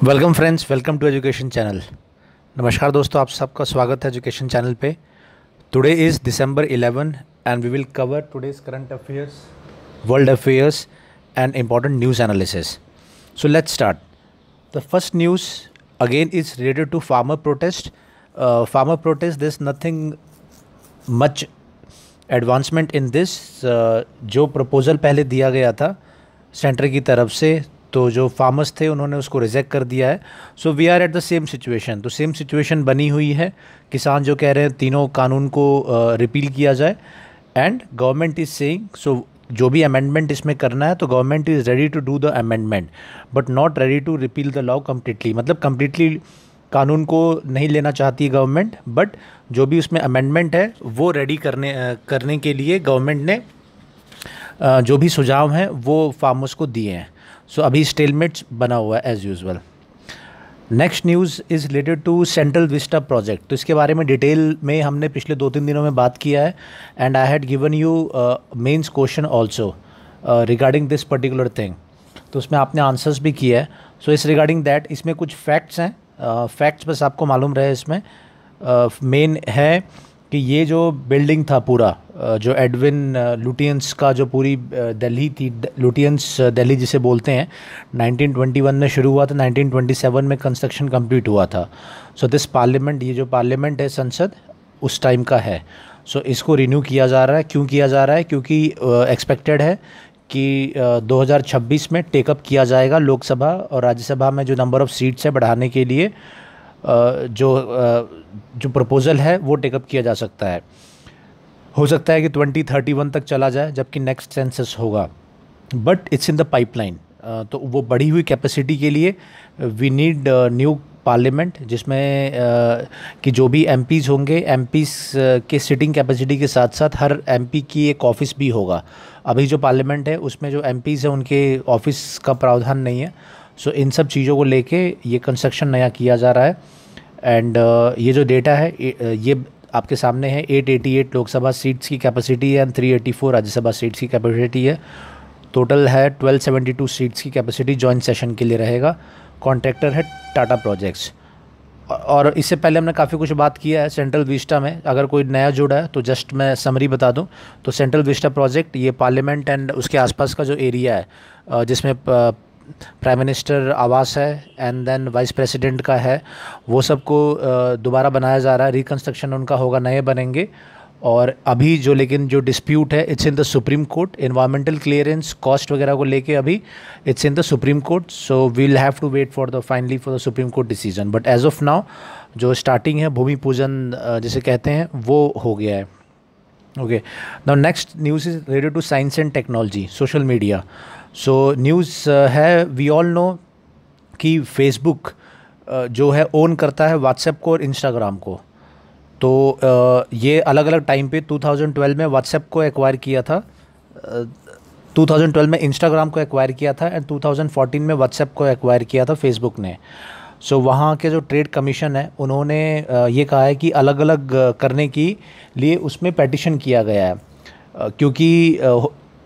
Welcome friends, welcome to education channel. नमस्कार दोस्तों, आप सबका स्वागत है एजुकेशन चैनल पे। Today is December 11 and we will cover today's current affairs, world affairs and important news analysis. So let's start. The first news again is related to farmer protest. Farmer protest, this nothing much advancement in this. जो proposal पहले दिया गया था centre की तरफ से, तो जो फार्मर्स थे उन्होंने उसको रिजेक्ट कर दिया है। So we are at the same situation. तो सेम सिचुएशन बनी हुई है। किसान जो कह रहे हैं तीनों कानून को रिपील किया जाए, and government is saying so जो भी अमेंडमेंट इसमें करना है तो government is ready to do the amendment but not ready to repeal the law completely. मतलब कम्प्लीटली कानून को नहीं लेना चाहती है गवर्नमेंट, बट जो भी उसमें अमेंडमेंट है वो रेडी करने के लिए गवर्नमेंट ने जो भी सुझाव हैं वो फार्मर्स को दिए हैं। सो अभी स्टेलमेट्स बना हुआ है as usual. Next news is related to Central Vista project. तो इसके बारे में डिटेल में हमने पिछले 2-3 दिनों में बात किया है, and I had given you mains question also regarding this particular thing. तो उसमें आपने आंसर्स भी किया है। सो इस रिगार्डिंग दैट इसमें कुछ फैक्ट्स हैं। फैक्ट्स बस आपको मालूम रहे इसमें। मेन है कि ये जो बिल्डिंग था पूरा, जो एडविन लुटियंस का जो पूरी दिल्ली थी, लुटियंस दिल्ली जिसे बोलते हैं, 1921 में शुरू हुआ था, 1927 में कंस्ट्रक्शन कंप्लीट हुआ था। सो दिस पार्लियामेंट, ये जो पार्लियामेंट है, संसद, उस टाइम का है। सो इसको रिन्यू किया जा रहा है। क्यों किया जा रहा है? क्योंकि एक्सपेक्टेड है कि 2026 में टेकअप किया जाएगा लोकसभा और राज्यसभा में जो नंबर ऑफ़ सीट्स है बढ़ाने के लिए। जो प्रपोज़ल है वो टेकअप किया जा सकता है। हो सकता है कि 2031 तक चला जाए जबकि नेक्स्ट सेंसस होगा, but it's in the pipeline. तो वो बढ़ी हुई कैपेसिटी के लिए वी नीड न्यू पार्लियामेंट, जिसमें कि जो भी एमपीज़ होंगे, एमपीज़ के सिटिंग कैपेसिटी के साथ साथ हर एमपी की एक ऑफ़िस भी होगा। अभी जो पार्लियामेंट है उसमें जो एमपीज़ हैं उनके ऑफ़िस का प्रावधान नहीं है। सो इन सब चीज़ों को लेके ये कंस्ट्रक्शन नया किया जा रहा है। एंड ये जो डेटा है ये आपके सामने है। 888 लोकसभा सीट्स की कैपेसिटी है एंड 384 राज्यसभा सीट्स की कैपेसिटी है। टोटल है 1272 सीट्स की कैपेसिटी जॉइंट सेशन के लिए रहेगा। कॉन्ट्रैक्टर है टाटा प्रोजेक्ट्स। और इससे पहले हमने काफ़ी कुछ बात किया है सेंट्रल विस्टा में। अगर कोई नया जुड़ा है तो जस्ट मैं समरी बता दूं, तो सेंट्रल विस्टा प्रोजेक्ट ये पार्लियामेंट एंड उसके आसपास का जो एरिया है, जिसमें प्राइम मिनिस्टर आवास है एंड देन वाइस प्रेसिडेंट का है, वो सबको दोबारा बनाया जा रहा है। रिकंस्ट्रक्शन उनका होगा, नए बनेंगे। और अभी जो लेकिन जो डिस्प्यूट है it's in the Supreme Court. Environmental clearance cost वगैरह को लेके अभी it's in the Supreme Court. So we will have to wait for the finally for the Supreme Court decision. But as of now जो starting है, भूमि पूजन जिसे कहते हैं, वो हो गया है। Okay, now next news is related to science and technology, social media. So news है, वी ऑल नो कि फेसबुक जो है ओन करता है व्हाट्सएप को और इंस्टाग्राम को। तो ये अलग अलग टाइम पे 2012 में व्हाट्सएप को एक्वायर किया था, 2012 में इंस्टाग्राम को एक्वायर किया था एंड 2014 में व्हाट्सएप को एक्वायर किया था फेसबुक ने। सो वहाँ के जो ट्रेड कमीशन है उन्होंने ये कहा है कि अलग अलग करने के लिए उसमें पेटिशन किया गया है, क्योंकि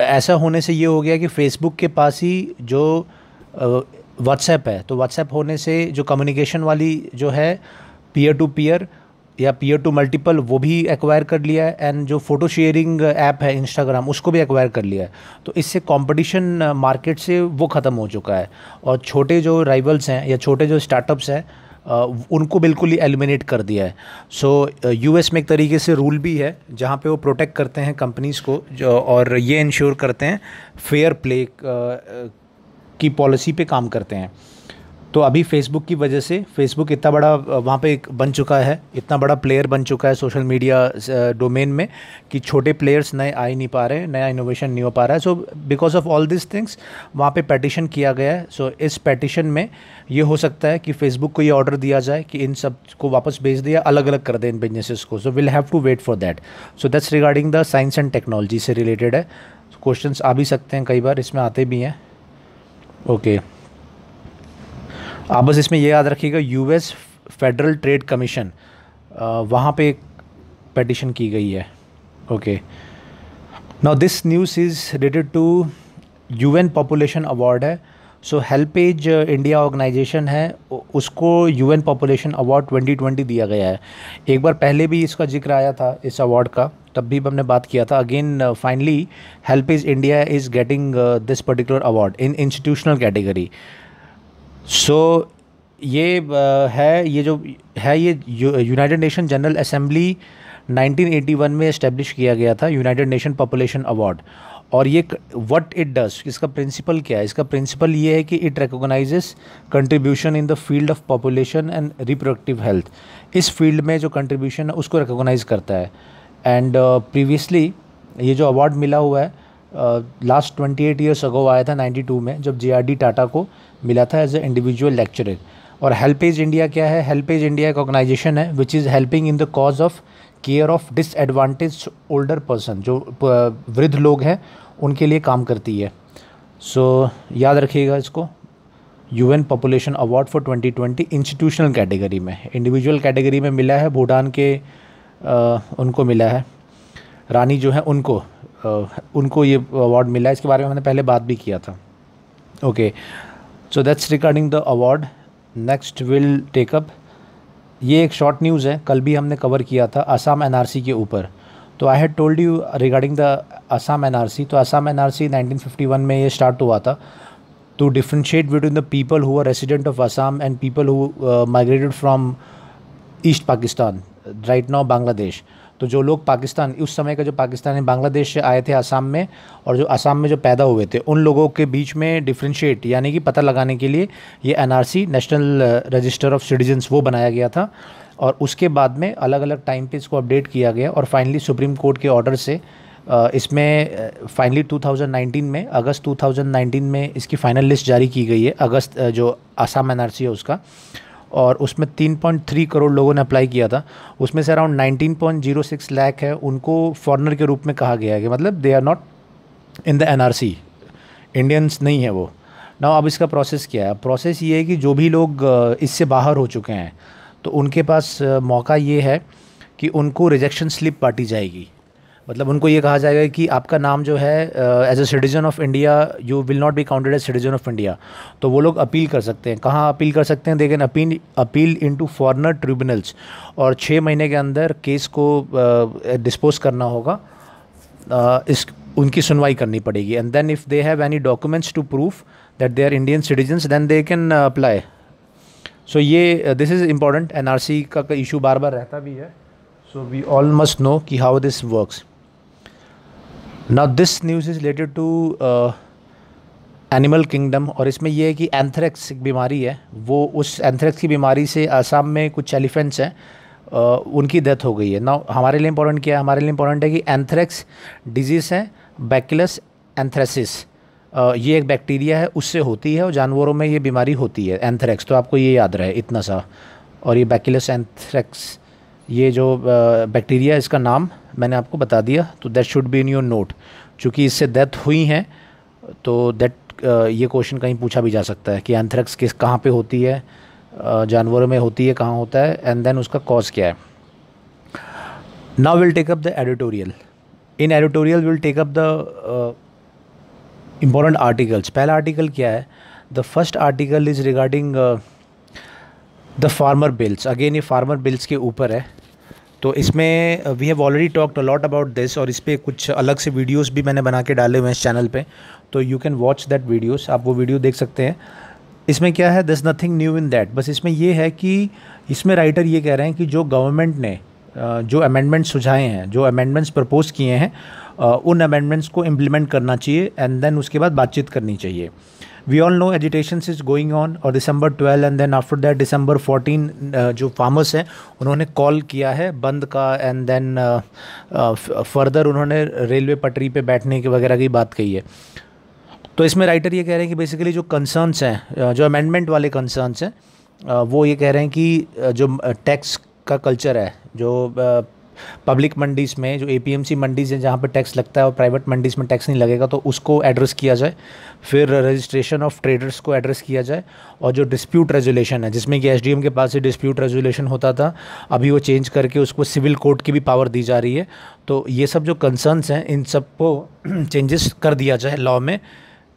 ऐसा होने से ये हो गया कि फेसबुक के पास ही जो व्हाट्सएप है, तो व्हाट्सएप होने से जो कम्युनिकेशन वाली जो है पीयर टू पीयर या पीयर टू मल्टीपल, वो भी एक्वायर कर लिया है। एंड जो फ़ोटो शेयरिंग ऐप है इंस्टाग्राम, उसको भी एक्वायर कर लिया है। तो इससे कंपटीशन मार्केट से वो ख़त्म हो चुका है और छोटे जो राइवल्स हैं या छोटे जो स्टार्टअप्स हैं उनको बिल्कुल ही एलिमिनेट कर दिया है। सो यूएस में एक तरीके से रूल भी है जहाँ पे वो प्रोटेक्ट करते हैं कंपनीज़ को और ये इंश्योर करते हैं फेयर प्ले की पॉलिसी पे काम करते हैं। तो अभी फेसबुक की वजह से, फेसबुक इतना बड़ा वहाँ पे एक बन चुका है, इतना बड़ा प्लेयर बन चुका है सोशल मीडिया डोमेन में कि छोटे प्लेयर्स नए आ ही नहीं पा रहे, नया इनोवेशन नहीं हो पा रहा है। So because of all this things वहाँ पे पेटिशन किया गया है। सो इस पेटिशन में ये हो सकता है कि फेसबुक को ये ऑर्डर दिया जाए कि इन सब को वापस भेज दिया, अलग अलग कर दें इन बिजनेसेस को। So will have to wait for that. So that's regarding the science and technology से रिलेटेड है। क्वेश्चंस आ भी सकते हैं, कई बार इसमें आते भी हैं। ओके, आप बस इसमें ये याद रखिएगा, यूएस फेडरल ट्रेड कमीशन, वहाँ पे एक पेटिशन की गई है। Okay, now this news is related to UN population award है। सो हेल्पेज इंडिया ऑर्गेनाइजेशन है, उसको यूएन पॉपुलेशन अवार्ड 2020 दिया गया है। एक बार पहले भी इसका जिक्र आया था इस अवार्ड का, तब भी हमने बात किया था। Again finally HelpAge India is getting this particular award in institutional category. So ये है, ये जो है ये यूनाइटेड नेशन जनरल असेंबली 1981 में इस्टेब्लिश किया गया था, यूनाइटेड नेशन पॉपुलेशन अवार्ड। और ये व्हाट इट डज, इसका प्रिंसिपल क्या है? इसका प्रिंसिपल ये है कि it recognises contribution in the field of population and reproductive health. इस फील्ड में जो कंट्रीब्यूशन है उसको रिकॉग्नाइज करता है। एंड प्रीवियसली ये जो अवार्ड मिला हुआ है लास्ट 28 ईयर्स अगो आया था 92 में, जब JRD टाटा को मिला था एज ए इंडिविजुअल लेक्चरर। और हेल्पेज इंडिया क्या है? हेल्पेज इंडिया एक ऑर्गेनाइजेशन है which is helping in the cause of care of disadvantage older person, जो वृद्ध लोग हैं उनके लिए काम करती है। सो याद रखिएगा इसको, UN population award for 2020 institutional category में। इंडिविजुअल कैटेगरी में मिला है भूटान के उनको मिला है, रानी जो है उनको ये अवार्ड मिला है। इसके बारे में मैंने पहले बात भी किया था। Okay, so that's regarding the award. Next will take up, ये एक शॉर्ट न्यूज़ है, कल भी हमने कवर किया था असम NRC के ऊपर। तो I had told you regarding the Assam NRC। तो असम NRC 1951 में ये स्टार्ट हुआ था to differentiate between the people who are resident of Assam and people who migrated from East Pakistan, right now Bangladesh. तो जो लोग पाकिस्तान, उस समय का जो पाकिस्तान है, बांग्लादेश से आए थे असम में, और जो असम में जो पैदा हुए थे, उन लोगों के बीच में डिफ्रेंशिएट यानी कि पता लगाने के लिए ये NRC national register of citizens वो बनाया गया था। और उसके बाद में अलग अलग टाइम पे इसको अपडेट किया गया, और फाइनली सुप्रीम कोर्ट के ऑर्डर से इसमें फाइनली 2019 में, अगस्त 2019 में इसकी फाइनल लिस्ट जारी की गई है, अगस्त जो असम NRC है उसका। और उसमें 3.3 करोड़ लोगों ने अप्लाई किया था। उसमें से अराउंड 19.06 लाख है उनको फॉरेनर के रूप में कहा गया है, कि मतलब they are not in the NRC, Indians नहीं है वो ना। अब इसका प्रोसेस क्या है? प्रोसेस ये है कि जो भी लोग इससे बाहर हो चुके हैं, तो उनके पास मौका ये है कि उनको रिजेक्शन स्लिप बांटी जाएगी। मतलब उनको ये कहा जाएगा कि आपका नाम जो है as a citizen of India, you will not be counted as citizen of India. तो वो लोग अपील कर सकते हैं। कहाँ अपील कर सकते हैं? They can appeal into foreigner tribunals, और 6 महीने के अंदर केस को डिस्पोज करना होगा, इस उनकी सुनवाई करनी पड़ेगी। And then if they have any documents to prove that they are Indian citizens, then they can apply. So ये दिस इज़ इम्पॉर्टेंट। NRC का इशू बार बार रहता भी है, so we all must know कि how this works. Now this news is related to animal kingdom, और इसमें यह है कि एंथ्रेक्स एक बीमारी है, वो उस एंथ्रेक्स की बीमारी से असम में कुछ एलिफेंट्स हैं, उनकी डेथ हो गई है। नाउ हमारे लिए इंपॉर्टेंट क्या है? हमारे लिए इंपॉर्टेंट है कि एंथ्रेक्स डिजीज़ है बैक्टीरियस एंथ्रेसिस, ये एक बैक्टीरिया है, उससे होती है, और जानवरों में ये बीमारी होती है एंथ्रेक्स। तो आपको ये याद रहे इतना सा। और ये बैक्टीरियस एंथ्रेक्स, ये जो बैक्टीरिया, इसका नाम मैंने आपको बता दिया, तो that should be in your note. चूँकि इससे डेथ हुई है, तो दैट ये क्वेश्चन कहीं पूछा भी जा सकता है कि एंथ्रेक्स किस कहाँ पे होती है, जानवरों में होती है, कहाँ होता है, एंड देन उसका कॉज क्या है। Now will take up the editorial. In editorial will take up the important articles. पहला आर्टिकल क्या है? The first article is regarding the farmer bills. Again ये फार्मर बिल्स के ऊपर है। तो इसमें we have already talked a lot about this, और इस पर कुछ अलग से वीडियोस भी मैंने बना के डाले हुए हैं इस चैनल पे, तो you can watch that videos, आप वो वीडियो देख सकते हैं। इसमें क्या है? दस नथिंग न्यू इन दैट। बस इसमें ये है कि इसमें राइटर ये कह रहे हैं कि जो गवर्नमेंट ने जो अमेंडमेंट्स सुझाए हैं, जो अमेंडमेंट्स प्रपोज किए हैं, उन अमेंडमेंट्स को इम्प्लीमेंट करना चाहिए, एंड देन उसके बाद बातचीत करनी चाहिए। We all know agitations is going on, और December 12 and then after that December 14 जो फार्मर्स हैं उन्होंने कॉल किया है बंद का, एंड देन फर्दर उन्होंने रेलवे पटरी पे बैठने के वगैरह की बात कही है। तो इसमें राइटर ये कह रहे हैं कि बेसिकली जो कंसर्न्स हैं, जो अमेंडमेंट वाले कंसर्न्स हैं, वो ये कह रहे हैं कि जो टैक्स का कल्चर है, जो पब्लिक मंडीज़ में, जो APMC मंडीज़ हैं जहाँ पे टैक्स लगता है और प्राइवेट मंडीज़ में टैक्स नहीं लगेगा, तो उसको एड्रेस किया जाए। फिर रजिस्ट्रेशन ऑफ ट्रेडर्स को एड्रेस किया जाए, और जो डिस्प्यूट रेजोल्यूशन है, जिसमें कि SDM के पास ही डिस्प्यूट रेजोल्यूशन होता था, अभी वो चेंज करके उसको सिविल कोर्ट की भी पावर दी जा रही है। तो ये सब जो कंसर्न्स हैं, इन सब को चेंजेस कर दिया जाए लॉ में,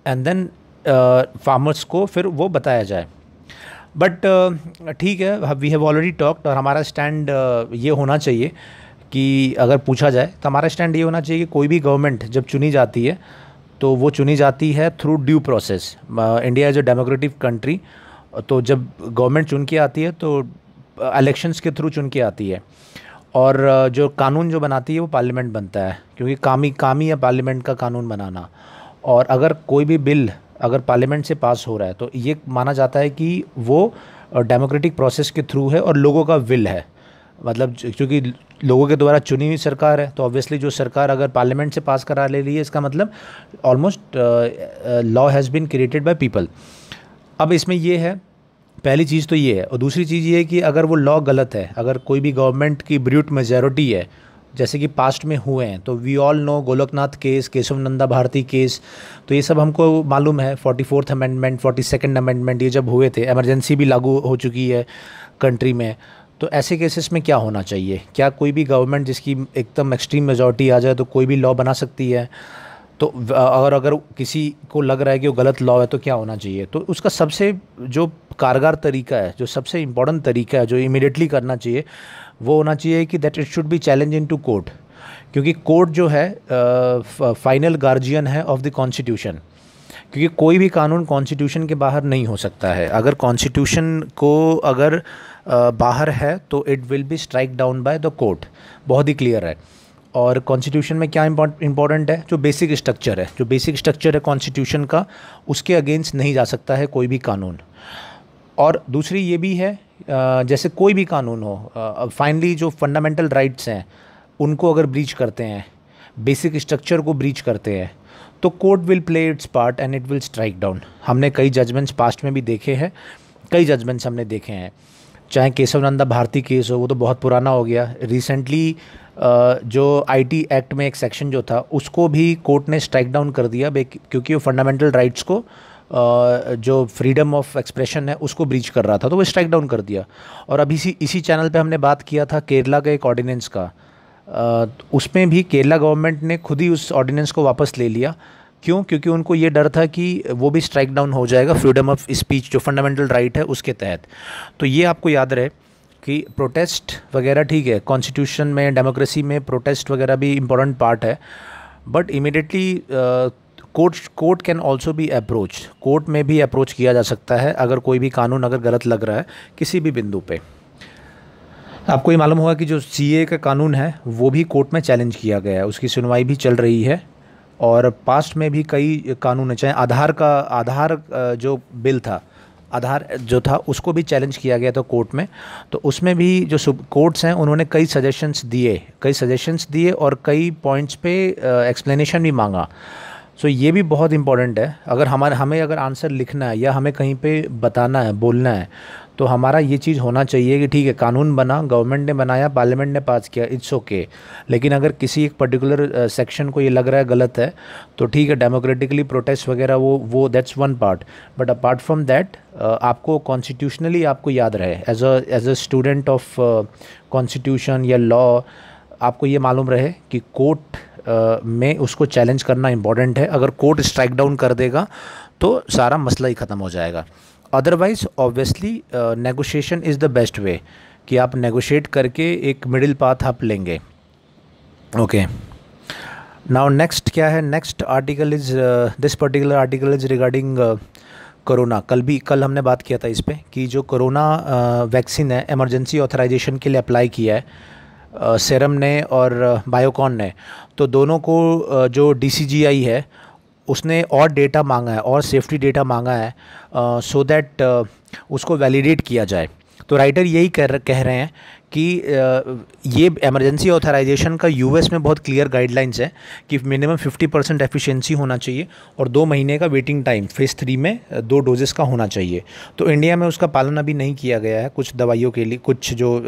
एंड देन फार्मर्स को फिर वो बताया जाए। बट ठीक है, वी हैव ऑलरेडी टॉक्ड, और हमारा स्टैंड ये होना चाहिए कि अगर पूछा जाए तो हमारा स्टैंड ये होना चाहिए कि कोई भी गवर्नमेंट जब चुनी जाती है तो वो चुनी जाती है through due process. India is a democratic country, तो जब गवर्नमेंट चुन के आती है तो इलेक्शंस के थ्रू चुन के आती है, और जो कानून जो बनाती है वो पार्लियामेंट बनता है, क्योंकि काम ही है पार्लियामेंट का कानून बनाना। और अगर कोई भी बिल अगर पार्लियामेंट से पास हो रहा है तो ये माना जाता है कि वो डेमोक्रेटिक प्रोसेस के थ्रू है और लोगों का विल है। मतलब क्योंकि लोगों के द्वारा चुनी हुई सरकार है, तो ऑब्वियसली जो सरकार अगर पार्लियामेंट से पास करा ले रही है, इसका मतलब almost law has been created by people. अब इसमें ये है, पहली चीज़ तो ये है, और दूसरी चीज़ ये है कि अगर वो लॉ गलत है, अगर कोई भी गवर्नमेंट की ब्रूट मेजॉरिटी है, जैसे कि पास्ट में हुए हैं, तो we all know Golaknath case, Keshav Nanda Bharati case, तो ये सब हमको मालूम है। 44th अमेंडमेंट, 42nd अमेंडमेंट ये जब हुए थे, इमरजेंसी भी लागू हो चुकी है कंट्री में। तो ऐसे केसेस में क्या होना चाहिए? क्या कोई भी गवर्नमेंट जिसकी एकदम एक्सट्रीम मेजॉरिटी आ जाए तो कोई भी लॉ बना सकती है? तो अगर किसी को लग रहा है कि वो गलत लॉ है तो क्या होना चाहिए? तो उसका सबसे जो कारगर तरीका है, जो सबसे इम्पोर्टेंट तरीका है, जो इमीडिएटली करना चाहिए, वो होना चाहिए कि that it should be challenge in to court. क्योंकि कोर्ट जो है फाइनल गार्जियन है ऑफ द कॉन्स्टिट्यूशन। क्योंकि कोई भी कानून कॉन्स्टिट्यूशन के बाहर नहीं हो सकता है। अगर कॉन्स्टिट्यूशन को अगर बाहर है तो it will be strike down by the court, बहुत ही क्लियर है। और कॉन्स्टिट्यूशन में क्या इम्पॉर्टेंट है? जो बेसिक स्ट्रक्चर है, जो बेसिक स्ट्रक्चर है कॉन्स्टिट्यूशन का, उसके अगेंस्ट नहीं जा सकता है कोई भी कानून। और दूसरी ये भी है, जैसे कोई भी कानून हो, फाइनली जो फंडामेंटल राइट्स हैं उनको अगर ब्रीच करते हैं, बेसिक स्ट्रक्चर को ब्रीच करते हैं, तो court will play it's part and it will strike down. हमने कई जजमेंट्स पास्ट में भी देखे हैं, कई जजमेंट्स हमने देखे हैं। चाहे केशव नंदा भारती केस हो, वो तो बहुत पुराना हो गया। रिसेंटली जो आईटी एक्ट में एक सेक्शन जो था, उसको भी कोर्ट ने स्ट्राइक डाउन कर दिया, क्योंकि वो फंडामेंटल राइट्स को, जो फ्रीडम ऑफ एक्सप्रेशन है, उसको ब्रीच कर रहा था, तो वो स्ट्राइक डाउन कर दिया। और अभी इसी चैनल पे हमने बात किया था केरला के एक ऑर्डिनेंस का, उसमें भी केरला गवर्नमेंट ने खुद ही उस ऑर्डिनेंस को वापस ले लिया। क्यों? क्योंकि उनको ये डर था कि वो भी स्ट्राइक डाउन हो जाएगा फ्रीडम ऑफ स्पीच, जो फंडामेंटल राइट है, उसके तहत। तो ये आपको याद रहे कि प्रोटेस्ट वगैरह ठीक है, कॉन्स्टिट्यूशन में, डेमोक्रेसी में प्रोटेस्ट वगैरह भी इम्पोर्टेंट पार्ट है, but immediately court can also be approach, court में भी अप्रोच किया जा सकता है अगर कोई भी कानून अगर गलत लग रहा है किसी भी बिंदु पे। आपको ये मालूम होगा कि जो सीए का कानून है वो भी कोर्ट में चैलेंज किया गया है, उसकी सुनवाई भी चल रही है। और पास्ट में भी कई कानून है, चाहे आधार जो बिल था, आधार जो था, उसको भी चैलेंज किया गया था कोर्ट में। तो उसमें भी जो कोर्ट्स हैं उन्होंने कई सजेशंस दिए और कई पॉइंट्स पे एक्सप्लेनेशन भी मांगा। सो ये भी बहुत इंपॉर्टेंट है। अगर हमें अगर आंसर लिखना है या हमें कहीं पे बताना है, बोलना है, तो हमारा ये चीज़ होना चाहिए कि ठीक है, कानून बना, गवर्नमेंट ने बनाया, पार्लियामेंट ने पास किया, इट्स ओके। लेकिन अगर किसी एक पर्टिकुलर सेक्शन को ये लग रहा है गलत है, तो ठीक है, डेमोक्रेटिकली प्रोटेस्ट वगैरह वो that's one part. But apart from that, आपको कॉन्स्टिट्यूशनली आपको याद रहे, as a student of constitution या लॉ, आपको ये मालूम रहे कि कोर्ट में उसको चैलेंज करना इम्पॉर्टेंट है। अगर कोर्ट स्ट्राइक डाउन कर देगा तो सारा मसला ही ख़त्म हो जाएगा। Otherwise obviously negotiation is the best way, कि आप नेगोशिएट करके एक मिडिल पाथ आप लेंगे। ओके, नाउ नेक्स्ट क्या है? Next article is, this particular article is regarding corona. कल हमने बात किया था इस पे कि जो कोरोना वैक्सीन है, इमरजेंसी ऑथराइजेशन के लिए अप्लाई किया है सेरम ने और बायोकॉन ने, तो दोनों को जो DCGI है उसने और डेटा मांगा है, और सेफ्टी डेटा मांगा है, सो दैट उसको वैलिडेट किया जाए। तो राइटर यही कह रहे हैं कि ये इमरजेंसी ऑथराइजेशन का US में बहुत क्लियर गाइडलाइंस है कि मिनिमम 50% एफिशिएंसी होना चाहिए और 2 महीने का वेटिंग टाइम फेज़ 3 में 2 डोजेस का होना चाहिए। तो इंडिया में उसका पालन अभी नहीं किया गया है कुछ दवाइयों के लिए, कुछ जो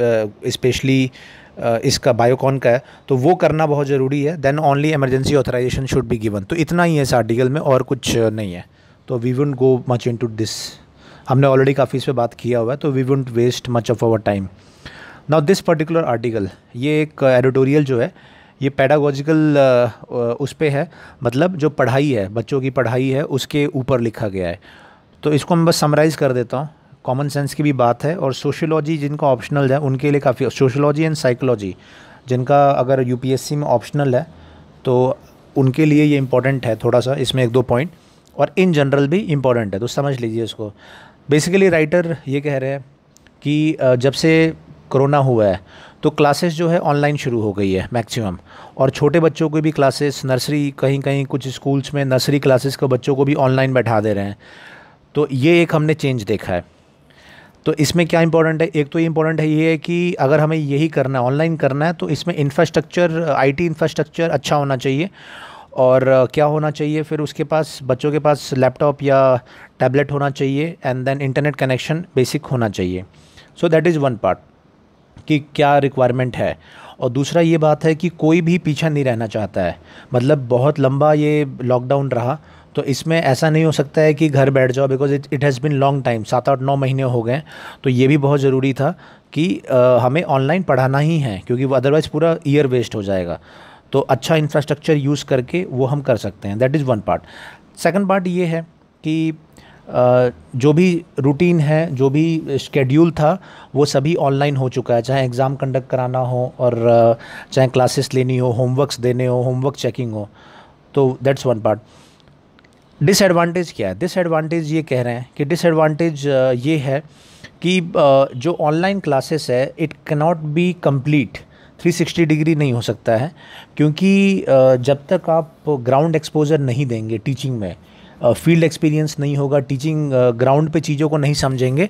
स्पेशली इसका बायोकॉन का है, तो वो करना बहुत ज़रूरी है। Then only emergency authorization should be given. तो इतना ही है इस आर्टिकल में, और कुछ नहीं है। तो we wouldn't go much into this, हमने ऑलरेडी काफ़ी इस पे बात किया हुआ है, तो we wouldn't waste much of our time. Now this particular article, ये एक एडिटोरियल जो है, ये पैडागोजिकल उस पे है, मतलब जो पढ़ाई है, बच्चों की पढ़ाई है, उसके ऊपर लिखा गया है। तो इसको मैं बस समराइज़ कर देता हूँ। कॉमन सेंस की भी बात है, और सोशियोलॉजी जिनका ऑप्शनल है उनके लिए काफ़ी, सोशियोलॉजी एंड साइकोलॉजी जिनका अगर यूपीएससी में ऑप्शनल है तो उनके लिए ये इम्पॉर्टेंट है थोड़ा सा, इसमें एक दो पॉइंट, और इन जनरल भी इम्पॉर्टेंट है, तो समझ लीजिए इसको। बेसिकली राइटर ये कह रहे हैं कि जब से कोरोना हुआ है तो क्लासेस जो है ऑनलाइन शुरू हो गई है मैक्सिमम, और छोटे बच्चों को भी क्लासेस, नर्सरी, कहीं कहीं कुछ स्कूल्स में नर्सरी क्लासेस के बच्चों को भी ऑनलाइन बैठा दे रहे हैं। तो ये एक हमने चेंज देखा है। तो इसमें क्या इंपॉर्टेंट है, एक तो ये इंपॉर्टेंट है ये है कि अगर हमें यही करना है, ऑनलाइन करना है, तो इसमें इंफ्रास्ट्रक्चर, आईटी इंफ्रास्ट्रक्चर अच्छा होना चाहिए। और क्या होना चाहिए फिर उसके पास, बच्चों के पास लैपटॉप या टैबलेट होना चाहिए, and then internet connection basic होना चाहिए। So that is one part कि क्या रिक्वायरमेंट है। और दूसरा ये बात है कि कोई भी पीछा नहीं रहना चाहता है, मतलब बहुत लंबा ये लॉकडाउन रहा, तो इसमें ऐसा नहीं हो सकता है कि घर बैठ जाओ, because it has been long time, 7-8-9 महीने हो गए। तो ये भी बहुत ज़रूरी था कि हमें ऑनलाइन पढ़ाना ही है, क्योंकि अदरवाइज़ पूरा ईयर वेस्ट हो जाएगा। तो अच्छा इंफ्रास्ट्रक्चर यूज़ करके वो हम कर सकते हैं, that is one part. Second part ये है कि जो भी रूटीन है, जो भी शेड्यूल था, वो सभी ऑनलाइन हो चुका है, चाहे एग्ज़ाम कंडक्ट कराना हो और चाहे क्लासेस लेनी हो, होमवर्क्स देने हो, होमवर्क चेकिंग हो। तो दैट्स वन पार्ट। डिसएडवांटेज क्या है? डिसएडवांटेज ये कह रहे हैं कि डिसएडवांटेज ये है कि जो ऑनलाइन क्लासेस है, it cannot be complete 360 degree नहीं हो सकता है, क्योंकि जब तक आप ग्राउंड एक्सपोजर नहीं देंगे टीचिंग में, फील्ड एक्सपीरियंस नहीं होगा, टीचिंग ग्राउंड पे चीज़ों को नहीं समझेंगे,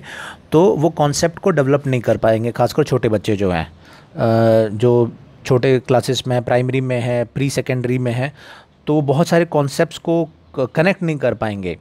तो वो कॉन्सेप्ट को डेवलप नहीं कर पाएंगे। खासकर छोटे बच्चे जो हैं, जो छोटे क्लासेस में है, प्राइमरी में है, प्री सेकेंडरी में है, तो बहुत सारे कॉन्सेप्ट्स को कनेक्ट नहीं कर पाएंगे।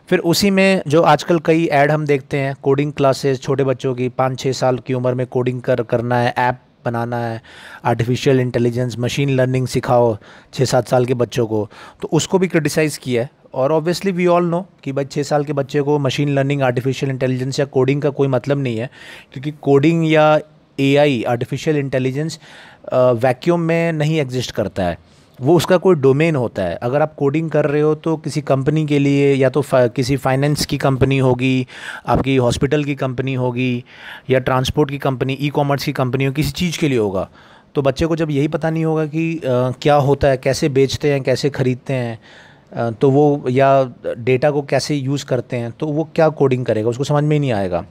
फिर उसी में जो आजकल कई ऐड हम देखते हैं, कोडिंग क्लासेस छोटे बच्चों की, 5-6 साल की उम्र में कोडिंग करना है, ऐप बनाना है, आर्टिफिशियल इंटेलिजेंस, मशीन लर्निंग सिखाओ 6-7 साल के बच्चों को, तो उसको भी क्रिटिसाइज़ किया है। और ऑब्वियसली वी ऑल नो कि भाई 6 साल के बच्चे को मशीन लर्निंग, आर्टिफिशियल इंटेलिजेंस या कोडिंग का कोई मतलब नहीं है, क्योंकि कोडिंग या एआई, आर्टिफिशियल इंटेलिजेंस वैक्यूम में नहीं एग्जिस्ट करता है, वो उसका कोई डोमेन होता है। अगर आप कोडिंग कर रहे हो तो किसी कंपनी के लिए, या तो किसी फाइनेंस की कंपनी होगी, आपकी हॉस्पिटल की कंपनी होगी, या ट्रांसपोर्ट की कंपनी, ई कॉमर्स की कंपनी हो, किसी चीज़ के लिए होगा। तो बच्चे को जब यही पता नहीं होगा कि क्या होता है, कैसे बेचते हैं, कैसे ख़रीदते हैं, तो वो, या डेटा को कैसे यूज़ करते हैं, तो वो क्या कोडिंग करेगा, उसको समझ में ही नहीं आएगा।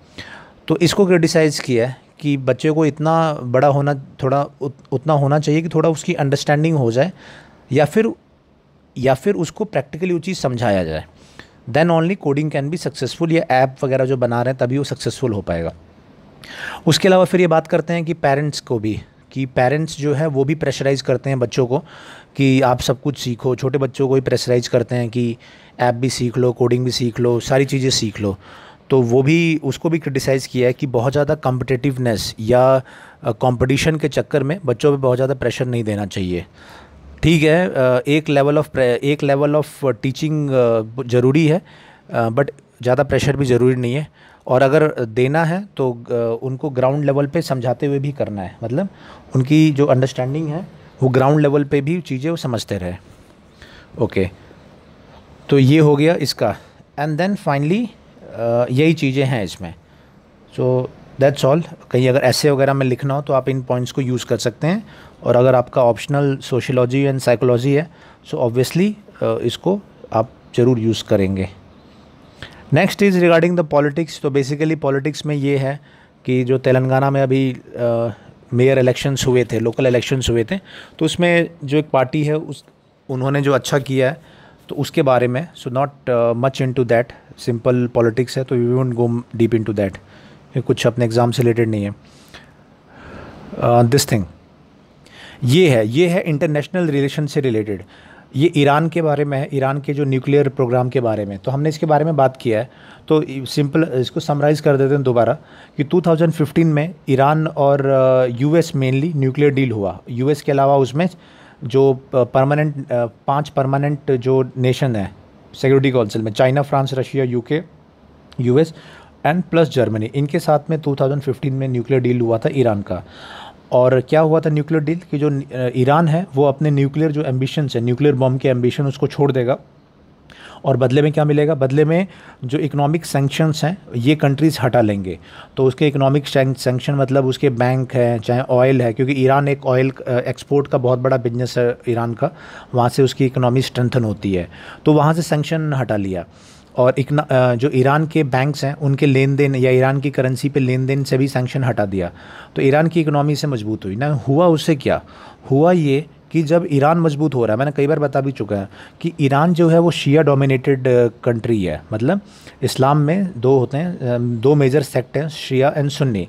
तो इसको क्रिटिसाइज़ किया है कि बच्चे को इतना बड़ा होना, थोड़ा उतना होना चाहिए कि थोड़ा उसकी अंडरस्टैंडिंग हो जाए, या फिर उसको प्रैक्टिकली वो चीज़ समझाया जाए, then only coding can be successful, या ऐप वगैरह जो बना रहे हैं तभी वो सक्सेसफुल हो पाएगा। उसके अलावा फिर ये बात करते हैं कि पेरेंट्स को भी, कि पेरेंट्स जो है वो भी प्रेशराइज़ करते हैं बच्चों को कि आप सब कुछ सीखो। छोटे बच्चों को भी प्रेशराइज़ करते हैं कि ऐप भी सीख लो, कोडिंग भी सीख लो, सारी चीज़ें सीख लो। तो वो भी, उसको भी क्रिटिसाइज़ किया है कि बहुत ज़्यादा कॉम्पिटिटिवनेस या कंपटीशन के चक्कर में बच्चों पे बहुत ज़्यादा प्रेशर नहीं देना चाहिए। ठीक है, एक लेवल ऑफ टीचिंग ज़रूरी है, बट ज़्यादा प्रेशर भी ज़रूरी नहीं है। और अगर देना है तो उनको ग्राउंड लेवल पे समझाते हुए भी करना है, मतलब उनकी जो अंडरस्टैंडिंग है वो ग्राउंड लेवल पे भी चीज़ें वो समझते रहे। ओके, तो ये हो गया इसका। एंड देन फाइनली यही चीज़ें हैं इसमें। सो दैट्स ऑल। कहीं अगर ऐसे वगैरह में लिखना हो तो आप इन पॉइंट्स को यूज़ कर सकते हैं। और अगर आपका ऑप्शनल सोशियोलॉजी एंड साइकोलॉजी है, सो ऑब्वियसली इसको आप ज़रूर यूज़ करेंगे। Next is regarding the politics. तो बेसिकली पॉलिटिक्स में ये है कि जो तेलंगाना में अभी मेयर इलेक्शंस हुए थे, लोकल इलेक्शंस हुए थे, तो उसमें जो एक पार्टी है उन्होंने जो अच्छा किया है तो उसके बारे में, so not much into that, simple politics है तो we won't go deep into that, कुछ अपने एग्ज़ाम से रिलेटेड नहीं है। दिस थिंग ये है इंटरनेशनल रिलेशन से रिलेटेड। ये ईरान के बारे में है, ईरान के जो न्यूक्लियर प्रोग्राम के बारे में। तो हमने इसके बारे में बात किया है, तो सिंपल इसको समराइज़ कर देते हैं दोबारा कि 2015 में ईरान और यूएस मेनली न्यूक्लियर डील हुआ। यूएस के अलावा उसमें जो परमानेंट 5 परमानेंट जो नेशन है सिक्योरिटी काउंसिल में, China, France, Russia, UK, US and plus Germany, इनके साथ में 2015 में न्यूक्लियर डील हुआ था ईरान का। और क्या हुआ था न्यूक्लियर डील कि जो ईरान है वो अपने न्यूक्लियर जो एम्बिशंस है, न्यूक्लियर बॉम्ब के एम्बिशन, उसको छोड़ देगा। और बदले में क्या मिलेगा? बदले में जो इकोनॉमिक सैंक्शंस हैं ये कंट्रीज़ हटा लेंगे। तो उसके इकोनॉमिक सैंक्शन मतलब उसके बैंक हैं, चाहे ऑयल है, क्योंकि ईरान एक ऑयल एक्सपोर्ट का बहुत बड़ा बिजनेस है ईरान का, वहाँ से उसकी इकोनॉमी स्ट्रेंथन होती है। तो वहाँ से सैंक्शन हटा लिया। और जो ईरान के बैंक्स हैं उनके लेन देन या ईरान की करेंसी पे लेन देन से भी सैंक्शन हटा दिया। तो ईरान की इकोनॉमी से मजबूत हुई ना। हुआ उससे क्या हुआ ये कि जब ईरान मजबूत हो रहा है, मैंने कई बार बता भी चुका है कि ईरान जो है वो शिया डोमिनेटेड कंट्री है। मतलब इस्लाम में दो होते हैं, दो मेजर सेक्ट हैं, शिया एंड सुन्नी।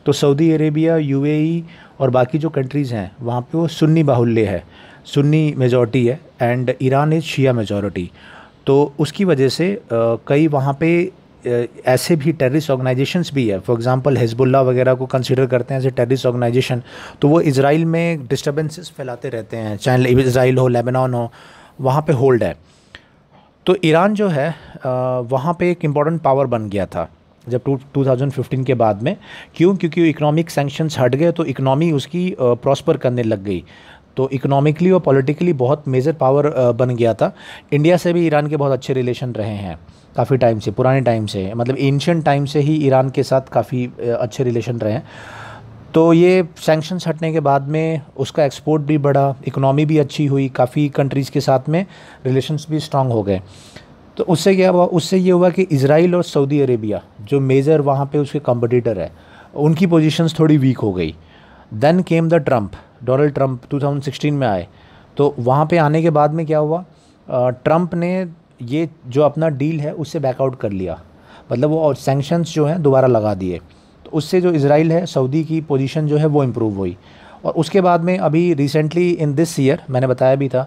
तो सऊदी अरेबिया, यूएई और बाकी जो कंट्रीज़ हैं वहाँ पे वो सुन्नी बाहुल्य है, सुन्नी मेजॉरिटी है, and Iran is Shia majority. तो उसकी वजह से कई वहाँ पे ऐसे भी टेररिस्ट ऑर्गेनाइजेशंस भी है। फॉर एग्जांपल हिजबुल्लाह वगैरह को कंसीडर करते हैं एज ए टेररिस्ट ऑर्गेनाइजेशन। तो वो इज़राइल में डिस्टर्बेंसेस फैलाते रहते हैं, चाहे इज़राइल हो, लेबनान हो, वहाँ पे होल्ड है। तो ईरान जो है वहाँ पे एक इम्पॉर्टेंट पावर बन गया था जब 2015 के बाद में। क्यों? क्योंकि इकोनॉमिक सैंक्शंस हट गए तो इकनॉमी उसकी प्रॉस्पर करने लग गई। तो इकोनॉमिकली और पॉलिटिकली बहुत मेजर पावर बन गया था। इंडिया से भी ईरान के बहुत अच्छे रिलेशन रहे हैं काफ़ी टाइम से, पुराने टाइम से, मतलब एंशिएंट टाइम से ही ईरान के साथ काफ़ी अच्छे रिलेशन रहे हैं। तो ये सैंक्शंस हटने के बाद में उसका एक्सपोर्ट भी बढ़ा, इकोनॉमी भी अच्छी हुई, काफ़ी कंट्रीज़ के साथ में रिलेशंस भी स्ट्रांग हो गए। तो उससे क्या हुआ? उससे ये हुआ कि इज़राइल और सऊदी अरेबिया जो मेजर वहाँ पे उसके कॉम्पिटिटर है, उनकी पोजीशंस थोड़ी वीक हो गई। Then came the Trump, Donald Trump 2016 में आए। तो वहाँ पे आने के बाद में क्या हुआ? ट्रम्प ने ये जो अपना डील है उससे बैकआउट कर लिया, मतलब वो और सैंक्शंस जो हैं दोबारा लगा दिए। तो उससे जो इज़राइल है, सऊदी की पोजीशन जो है वो इम्प्रूव हुई। और उसके बाद में अभी रिसेंटली इन दिस ईयर मैंने बताया भी था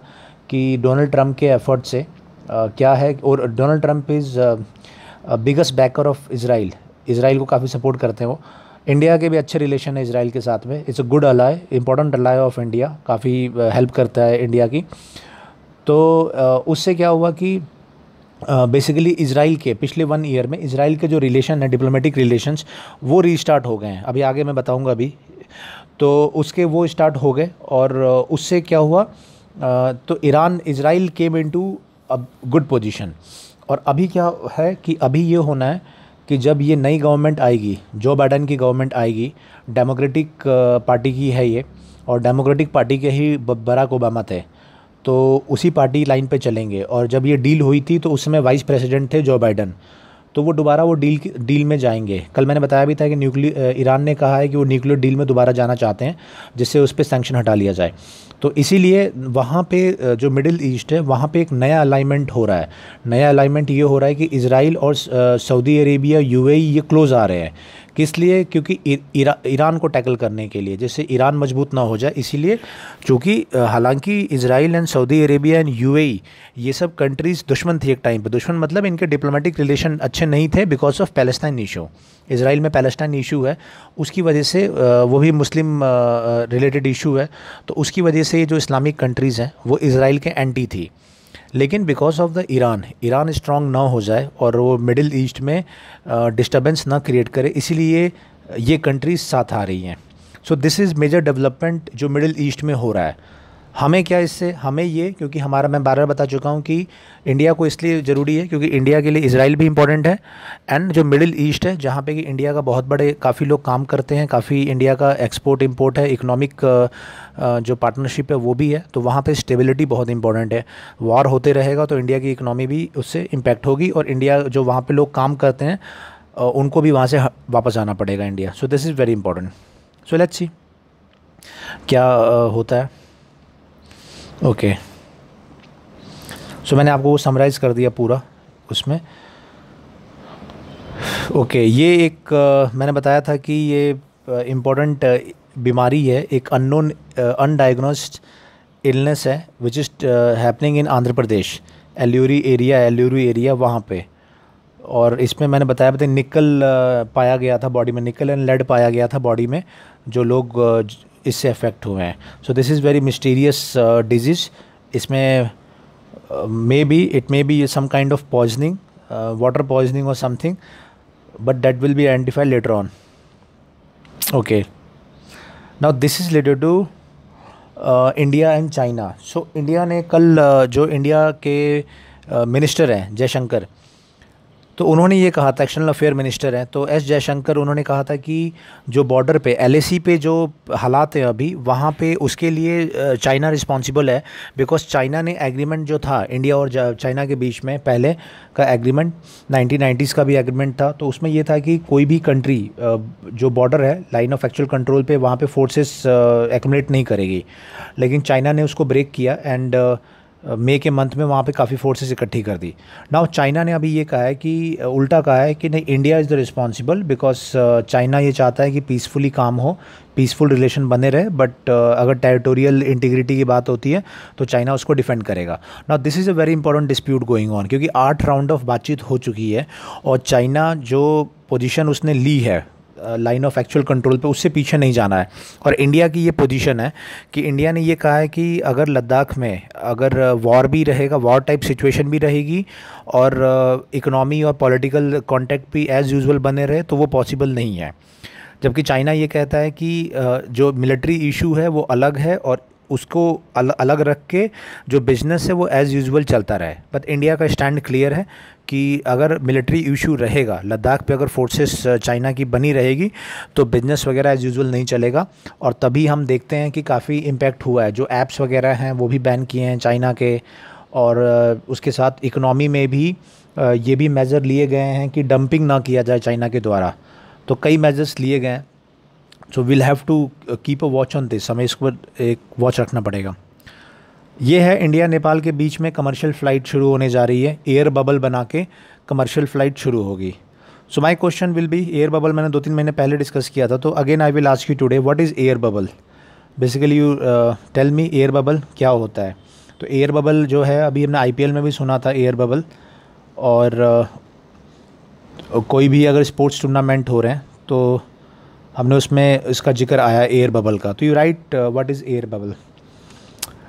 कि डोनाल्ड ट्रम्प के एफर्ट से क्या है, और Donald Trump is biggest backer of Israel, Israel को काफ़ी सपोर्ट करते हैं वो। इंडिया के भी अच्छे रिलेशन है इज़राइल के साथ में, it's a good ally, important ally of India, काफ़ी हेल्प करता है इंडिया की। तो उससे क्या हुआ कि बेसिकली इज़राइल के पिछले 1 ईयर में इज़राइल के जो रिलेशन है, डिप्लोमेटिक रिलेशंस, वो रीस्टार्ट हो गए हैं। अभी आगे मैं बताऊंगा अभी। तो उसके वो स्टार्ट हो गए और उससे क्या हुआ? तो Iran Israel came into a good position. और अभी क्या है कि अभी ये होना है कि जब ये नई गवर्नमेंट आएगी, जो बाइडेन की गवर्नमेंट आएगी, डेमोक्रेटिक पार्टी की है ये, और डेमोक्रेटिक पार्टी के ही बराक ओबामा थे, तो उसी पार्टी लाइन पे चलेंगे। और जब ये डील हुई थी तो उस समय वाइस प्रेसिडेंट थे जो बाइडेन, तो वो दोबारा वो डील में जाएंगे। कल मैंने बताया भी था कि ईरान ने कहा है कि वो न्यूक्लियर डील में दोबारा जाना चाहते हैं, जिससे उस पर सैंक्शन हटा लिया जाए। तो इसीलिए वहाँ पे जो मिडिल ईस्ट है वहाँ पे एक नया अलाइनमेंट हो रहा है। नया अलाइनमेंट ये हो रहा है कि इज़राइल और सऊदी अरेबिया, यूएई ये क्लोज़ आ रहे हैं। किस लिए? क्योंकि ईरान को टैकल करने के लिए, जिससे ईरान मजबूत ना हो जाए। इसीलिए क्योंकि हालांकि Israel and Saudi Arabia and UAE ये सब कंट्रीज़ दुश्मन थी एक टाइम पे। दुश्मन मतलब इनके डिप्लोमेटिक रिलेशन अच्छे नहीं थे because of Palestine issue. Israel में पैलेस्टाइन इशू है, उसकी वजह से वो भी मुस्लिम रिलेटेड इशू है, तो उसकी वजह से जो इस्लामिक कंट्रीज़ हैं वो इज़राइल के एंटी थी। लेकिन because of the Iran strong ना हो जाए और वो मिडिल ईस्ट में डिस्टर्बेंस ना क्रिएट करे, इसीलिए ये कंट्रीज साथ आ रही हैं। So this is major development जो मिडिल ईस्ट में हो रहा है। हमें क्या इससे? हमें ये, क्योंकि हमारा, मैं बार बार बता चुका हूँ कि इंडिया को इसलिए ज़रूरी है क्योंकि इंडिया के लिए इज़राइल भी इंपॉर्टेंट है, एंड जो मिडिल ईस्ट है जहाँ पे कि इंडिया का बहुत बड़े काफ़ी लोग काम करते हैं, काफ़ी इंडिया का एक्सपोर्ट इंपोर्ट है, इकोनॉमिक जो पार्टनरशिप है वो भी है। तो वहाँ पे स्टेबिलिटी बहुत इंपॉर्टेंट है। वॉर होते रहेगा तो इंडिया की इकोनॉमी भी उससे इम्पैक्ट होगी, और इंडिया जो वहाँ पे लोग काम करते हैं उनको भी वहाँ से वापस आना पड़ेगा India. So this is very important. So let's see क्या होता है। ओके, सो मैंने आपको वो समराइज़ कर दिया पूरा उसमें। ओके, ये एक मैंने बताया था कि ये इम्पोर्टेंट बीमारी है, एक अननोन अनडायग्नोस्ड इलनेस है which is happening in Andhra Pradesh, Eluru area वहाँ पे। और इसमें मैंने बताया था निकल पाया गया था बॉडी में, निकल एंड लेड पाया गया था बॉडी में, जो लोग इससे अफेक्ट हुए हैं। So this is very mysterious disease. इसमें it may be some kind of poisoning, water poisoning और something, but that will be identified later on. Okay, now this is related to India and China. So India ने कल जो India के minister हैं जयशंकर, तो उन्होंने ये कहा था, एक्सटर्नल अफेयर मिनिस्टर हैं, तो एस जयशंकर, उन्होंने कहा था कि जो बॉर्डर पे एलएसी पे जो हालात हैं अभी वहाँ पे उसके लिए चाइना रिस्पॉन्सिबल है। बिकॉज चाइना ने एग्रीमेंट जो था इंडिया और चाइना के बीच में पहले का एग्रीमेंट 1990s का भी एग्रीमेंट था, तो उसमें ये था कि कोई भी कंट्री जो बॉर्डर है लाइन ऑफ एक्चुअल कंट्रोल पे वहाँ पे फोर्सेस एक्यूमुलेट नहीं करेगी। लेकिन चाइना ने उसको ब्रेक किया एंड मई के मंथ में वहाँ पे काफ़ी फोर्सेस इकट्ठी कर दी। नाउ चाइना ने अभी ये कहा है कि उल्टा कहा है कि नहीं, India is the responsible, because China ये चाहता है कि पीसफुली काम हो, पीसफुल रिलेशन बने रहे, बट अगर टेरिटोरियल इंटीग्रिटी की बात होती है तो चाइना उसको डिफेंड करेगा। Now this is a very important dispute going on, क्योंकि 8 राउंड ऑफ बातचीत हो चुकी है और चाइना जो पोजीशन उसने ली है लाइन ऑफ एक्चुअल कंट्रोल पे, उससे पीछे नहीं जाना है। और इंडिया की ये पोजीशन है कि इंडिया ने ये कहा है कि अगर लद्दाख में अगर वॉर भी रहेगा, वॉर टाइप सिचुएशन भी रहेगी और इकोनॉमी और पॉलिटिकल कॉन्टेक्ट भी एज़ यूजुअल बने रहे, तो वो पॉसिबल नहीं है। जबकि चाइना ये कहता है कि जो मिलिट्री इशू है वो अलग है और उसको अलग रख के जो बिज़नेस है वो एज़ यूजुअल चलता रहे। बट इंडिया का स्टैंड क्लियर है कि अगर मिलिट्री इशू रहेगा लद्दाख पे, अगर फोर्सेस चाइना की बनी रहेगी तो बिज़नेस वगैरह एज़ यूजुअल नहीं चलेगा। और तभी हम देखते हैं कि काफ़ी इम्पैक्ट हुआ है, जो ऐप्स वगैरह हैं वो भी बैन किए हैं चाइना के, और उसके साथ इकोनॉमी में भी ये भी मेजर लिए गए हैं कि डंपिंग ना किया जाए चाइना के द्वारा। तो कई मेजर्स लिए गए हैं। So will have to keep a watch on this, हमें इस पर एक वॉच रखना पड़ेगा। ये है इंडिया नेपाल के बीच में कमर्शियल फ़्लाइट शुरू होने जा रही है, एयर बबल बना के कमर्शियल फ़्लाइट शुरू होगी। So my question will be, air bubble मैंने 2-3 महीने पहले डिस्कस किया था, तो again I will ask you today, what is air bubble? Basically you tell me air bubble क्या होता है। तो एयर बबल जो है, अभी हमने आईपीएल में भी सुना था एयर बबल, और कोई भी अगर स्पोर्ट्स टूर्नामेंट हो रहे हैं तो हमने उसमें इसका जिक्र आया एयर बबल का। तो you right what is air bubble.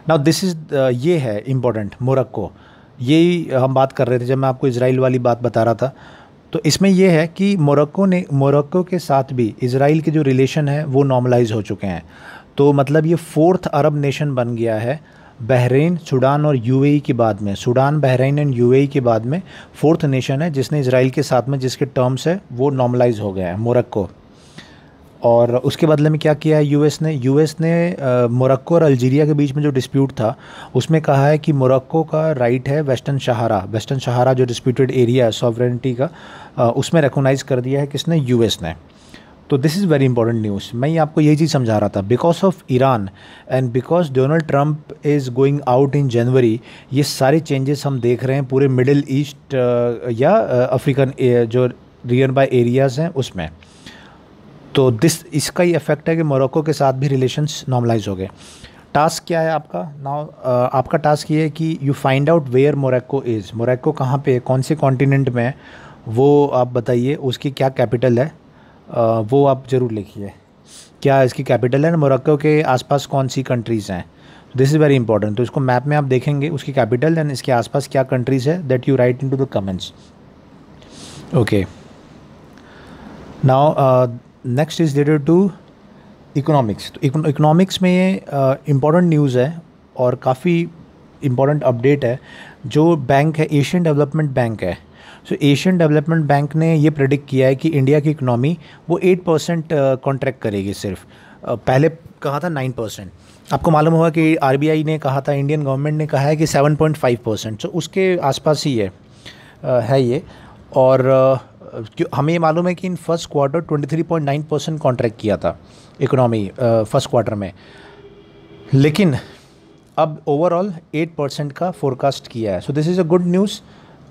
Now this is ये है इम्पोर्टेंट, मोरक्को, यही हम बात कर रहे थे जब मैं आपको इज़राइल वाली बात बता रहा था। तो इसमें यह है कि मोरक्को के साथ भी इज़राइल के जो रिलेशन है वो नॉर्मलाइज हो चुके हैं। तो मतलब ये 4th अरब नेशन बन गया है, बहरीन, सूडान और यूएई के बाद में, सूडान, बहरीन एंड यूएई के बाद में 4th नेशन है जिसने इज़राइल के साथ में, जिसके टर्म्स है वो नॉर्मलाइज हो गया है, मोरक्को। और उसके बदले में क्या किया है यूएस ने मोरक्को और अल्जीरिया के बीच में जो डिस्प्यूट था उसमें कहा है कि मोरक्को का राइट है वेस्टर्न सहारा जो डिस्प्यूटेड एरिया है सॉवरेनिटी का, उसमें रिकॉग्नाइज़ कर दिया है किसने? यूएस ने। तो this is very important news. मैं ये आपको यही चीज़ समझा रहा था, because of Iran and because Donald Trump is going out in January, ये सारे चेंजेस हम देख रहे हैं पूरे मिडिल ईस्ट या अफ्रीकन जो नियर बाय एरियाज़ हैं उसमें। तो इसका ही इफेक्ट है कि मोरक्को के साथ भी रिलेशंस नॉर्मलाइज हो गए। टास्क क्या है आपका नाउ? आपका टास्क ये है कि you find out where Morocco is, Morocco कहाँ पे है, कौन से कॉन्टिनेंट में है, वो आप बताइए। उसकी क्या कैपिटल है वो आप ज़रूर लिखिए, क्या इसकी कैपिटल है, मोरक्को के आसपास कौन सी कंट्रीज़ हैं। This is very important. तो इसको मैप में आप देखेंगे, उसकी कैपिटल एंड इसके आसपास क्या कंट्रीज़ है, that you write into the comments. Okay, now next is related to economics. तो इकोनॉमिक्स में ये इम्पॉर्टेंट न्यूज़ है और काफ़ी इम्पॉर्टेंट अपडेट है। जो बैंक है, एशियन डेवलपमेंट बैंक है, सो एशियन डेवलपमेंट बैंक ने ये प्रेडिक्ट किया है कि इंडिया की इकनॉमी वो 8% कॉन्ट्रैक्ट करेगी सिर्फ। पहले कहा था 9%। आपको मालूम होगा कि आरबीआई ने कहा था, इंडियन गवर्नमेंट ने कहा है कि 7.5%, सो उसके आसपास ही है ये। और हमें ये मालूम है कि इन फर्स्ट क्वार्टर 23.9% कॉन्ट्रैक्ट किया था इकोनॉमी फर्स्ट क्वार्टर में, लेकिन अब ओवरऑल 8% का फोरकास्ट किया है। सो this is a good news.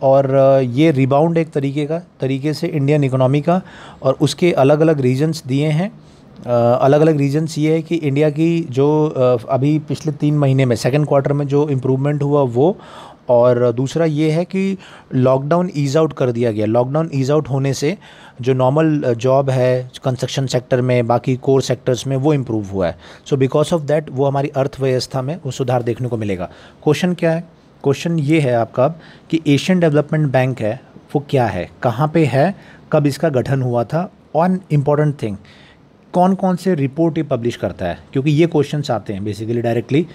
और ये रिबाउंड एक तरीके से इंडियन इकोनॉमी का, और उसके अलग अलग रीजन्स दिए हैं। अलग अलग रीजन्स ये है कि इंडिया की जो अभी पिछले 3 महीने में सेकंड क्वार्टर में जो इम्प्रूवमेंट हुआ वो, और दूसरा ये है कि लॉकडाउन ईज़ आउट कर दिया गया। लॉकडाउन ईज़ आउट होने से जो नॉर्मल जॉब है कंस्ट्रक्शन सेक्टर में, बाकी कोर सेक्टर्स में, वो इम्प्रूव हुआ है। सो बिकॉज ऑफ दैट वो हमारी अर्थव्यवस्था में वो सुधार देखने को मिलेगा। क्वेश्चन क्या है? क्वेश्चन ये है आपका कि एशियन डेवलपमेंट बैंक है वो क्या है, कहाँ पे है, कब इसका गठन हुआ था। वन इम्पॉर्टेंट थिंग, कौन कौन से रिपोर्ट ये पब्लिश करता है, क्योंकि ये क्वेश्चंस आते हैं बेसिकली डायरेक्टली।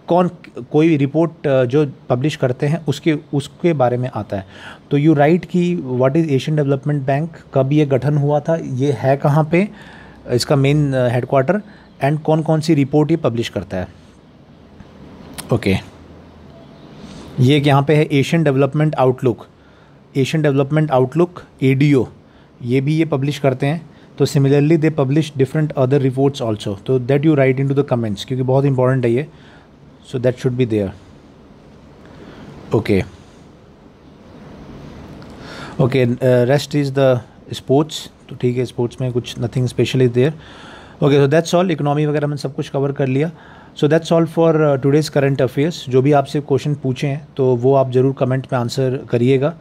कौन कोई रिपोर्ट जो पब्लिश करते हैं उसके बारे में आता है। तो यू राइट कि what is Asian development bank, कब ये गठन हुआ था, ये है कहाँ पे, इसका मेन हेडक्वार्टर, एंड कौन कौन सी रिपोर्ट ये पब्लिश करता है। ओके ये यहाँ पे है Asian development outlook, Asian development outlook ADO, ये भी ये पब्लिश करते हैं। तो similarly they publish different other reports also, तो that you write into the comments, क्योंकि बहुत इंपॉर्टेंट है ये, so that should be there. Okay okay rest is the sports, तो ठीक है, स्पोर्ट्स में कुछ nothing special is there. Okay so that's all, economy वगैरह मैंने सब कुछ कवर कर लिया। सो that's all for today's current affairs. जो भी आपसे क्वेश्चन पूछे हैं तो वो आप ज़रूर कमेंट में आंसर करिएगा।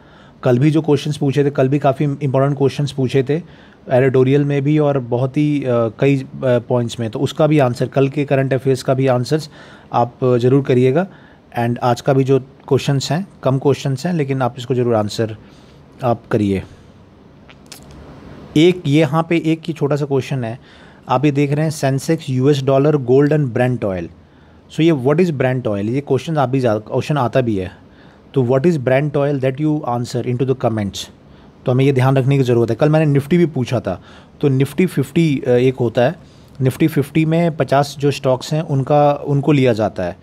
कल भी जो क्वेश्चंस पूछे थे, कल भी काफ़ी इंपॉर्टेंट क्वेश्चंस पूछे थे एडिटोरियल में भी, और बहुत ही कई पॉइंट्स में, तो उसका भी आंसर, कल के करंट अफेयर्स का भी आंसर्स आप ज़रूर करिएगा। एंड आज का भी जो क्वेश्चंस हैं, कम क्वेश्चंस हैं, लेकिन आप इसको ज़रूर आंसर आप करिए। एक यहाँ पे एक ही छोटा सा क्वेश्चन है, आप ये देख रहे हैं Sensex, US dollar, gold and Brent oil. So ये व्हाट इज़ ब्रेंट ऑयल, ये क्वेश्चन आप भी क्वेश्चन आता भी है। तो what is Brent oil, that you answer into the comments. तो हमें ये ध्यान रखने की ज़रूरत है। कल मैंने निफ्टी भी पूछा था, तो निफ्टी 50 एक होता है, निफ्टी 50 में 50 जो स्टॉक्स हैं उनको लिया जाता है।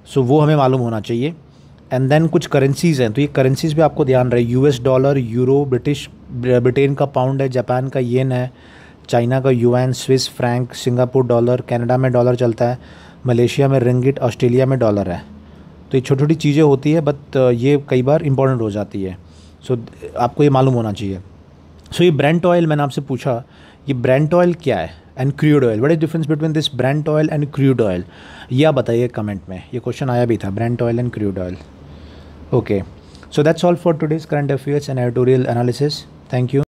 सो वो हमें मालूम होना चाहिए। एंड देन कुछ करेंसीज़ हैं, तो ये करेंसीज़ पे आपको ध्यान रहे, US डॉलर, यूरो, ब्रिटेन का पाउंड है, जापान का येन है, चाइना का yuan, Swiss franc, Singapore dollar, Canada में डॉलर चलता है, मलेशिया में रिंगिट, ऑस्ट्रेलिया में डॉलर है। तो ये छोटी छोटी चीज़ें होती है, बट ये कई बार इंपॉर्टेंट हो जाती है। सो आपको ये मालूम होना चाहिए। सो ये ब्रेंट ऑयल मैंने आपसे पूछा, ये ब्रेंट ऑयल क्या है, and crude oil, what is difference between this Brent oil and crude oil, ये आप बताइए कमेंट में। ये क्वेश्चन आया भी था, Brent oil and crude oil. Okay so that's all for today's current affairs and editorial analysis. Thank you.